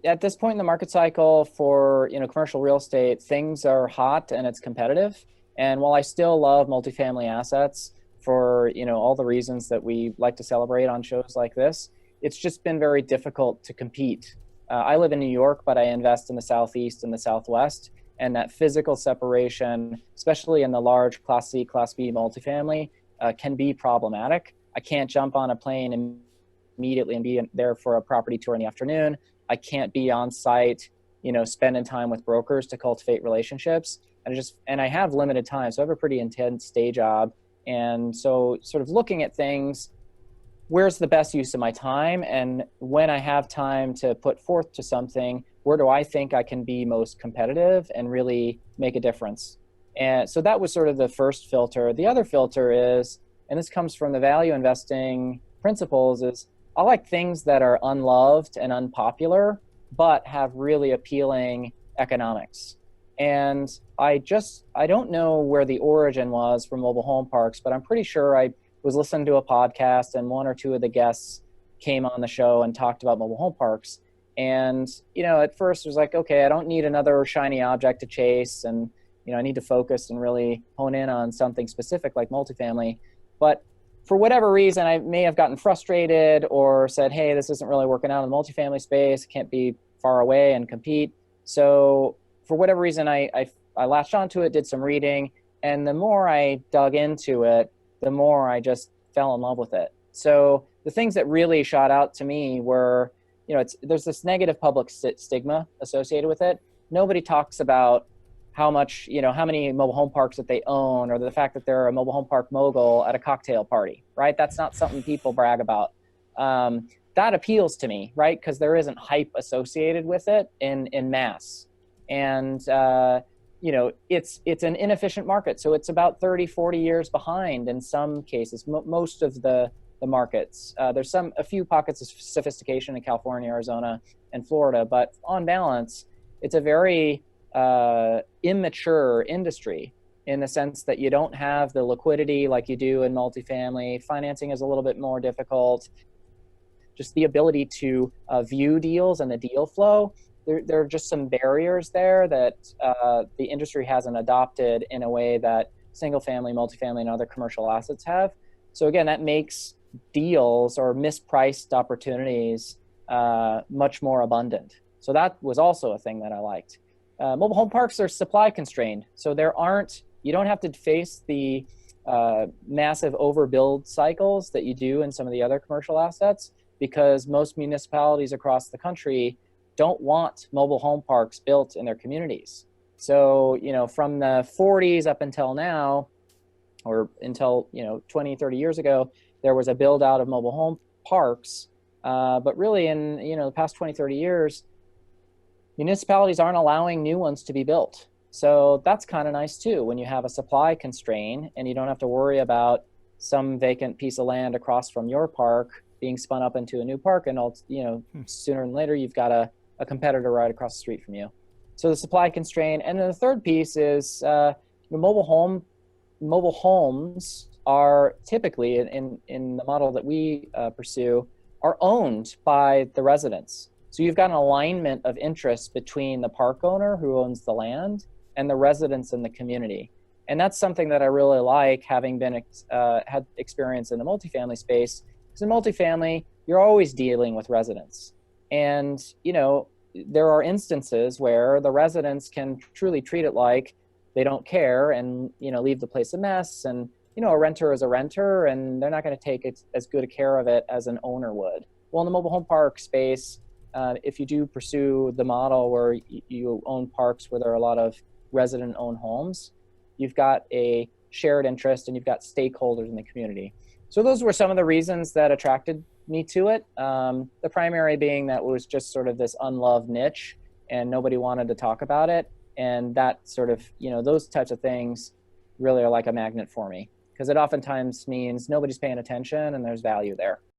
at this point in the market cycle for, commercial real estate, things are hot and it's competitive. And while I still love multifamily assets for, all the reasons that we like to celebrate on shows like this, it's just been very difficult to compete. I live in New York, but I invest in the Southeast and the Southwest. And that physical separation, especially in the large Class C, Class B multifamily, can be problematic. I can't jump on a plane immediately and be there for a property tour in the afternoon. I can't be on site, spending time with brokers to cultivate relationships. And I have limited time. So I have a pretty intense day job. And so sort of looking at things, where's the best use of my time? And when I have time to put forth to something, where do I think I can be most competitive and really make a difference? And so that was sort of the first filter. The other filter is, and this comes from the value investing principles, is I like things that are unloved and unpopular, but have really appealing economics. And I don't know where the origin was for mobile home parks, but I'm pretty sure I was listening to a podcast and one or two of the guests came on the show and talked about mobile home parks. And, at first it was like, okay, I don't need another shiny object to chase. And, I need to focus and really hone in on something specific like multifamily. But for whatever reason, I may have gotten frustrated or said, hey, this isn't really working out in the multifamily space. Can't be far away and compete. So for whatever reason, I latched onto it, did some reading. And the more I dug into it, the more I just fell in love with it. So the things that really shot out to me were, there's this negative public stigma associated with it. Nobody talks about how much, how many mobile home parks that they own, or the fact that they're a mobile home park mogul at a cocktail party, right? That's not something people brag about. That appeals to me, right? Because there isn't hype associated with it in mass. And, it's an inefficient market. So it's about 30, 40 years behind in some cases, most of the markets. There's a few pockets of sophistication in California, Arizona, and Florida, but on balance, it's a very immature industry in the sense that you don't have the liquidity like you do in multifamily. Financing is a little bit more difficult. Just the ability to view deals and the deal flow. There are just some barriers there that the industry hasn't adopted in a way that single family, multifamily, and other commercial assets have. So again, that makes deals or mispriced opportunities much more abundant. So that was also a thing that I liked. Mobile home parks are supply constrained. So you don't have to face the massive overbuild cycles that you do in some of the other commercial assets, because most municipalities across the country don't want mobile home parks built in their communities. So, from the 40s up until now, or until, 20, 30 years ago, there was a build out of mobile home parks. But really in, the past 20, 30 years, municipalities aren't allowing new ones to be built. So that's kind of nice too, when you have a supply constraint and you don't have to worry about some vacant piece of land across from your park being spun up into a new park. And, sooner than later, you've got a competitor right across the street from you. So the supply constraint. And then the third piece is mobile homes are typically, in the model that we pursue, are owned by the residents. So you've got an alignment of interest between the park owner who owns the land and the residents in the community. And that's something that I really like, having been had experience in the multifamily space. Because in multifamily, you're always dealing with residents. And, there are instances where the residents can truly treat it like they don't care and, leave the place a mess. And, a renter is a renter and they're not going to take as good a care of it as an owner would. Well, in the mobile home park space, if you do pursue the model where you own parks where there are a lot of resident-owned homes, you've got a shared interest and you've got stakeholders in the community. So those were some of the reasons that attracted me to it. The primary being that it was just sort of this unloved niche and nobody wanted to talk about it. And that sort of, those types of things really are like a magnet for me, because it oftentimes means nobody's paying attention and there's value there.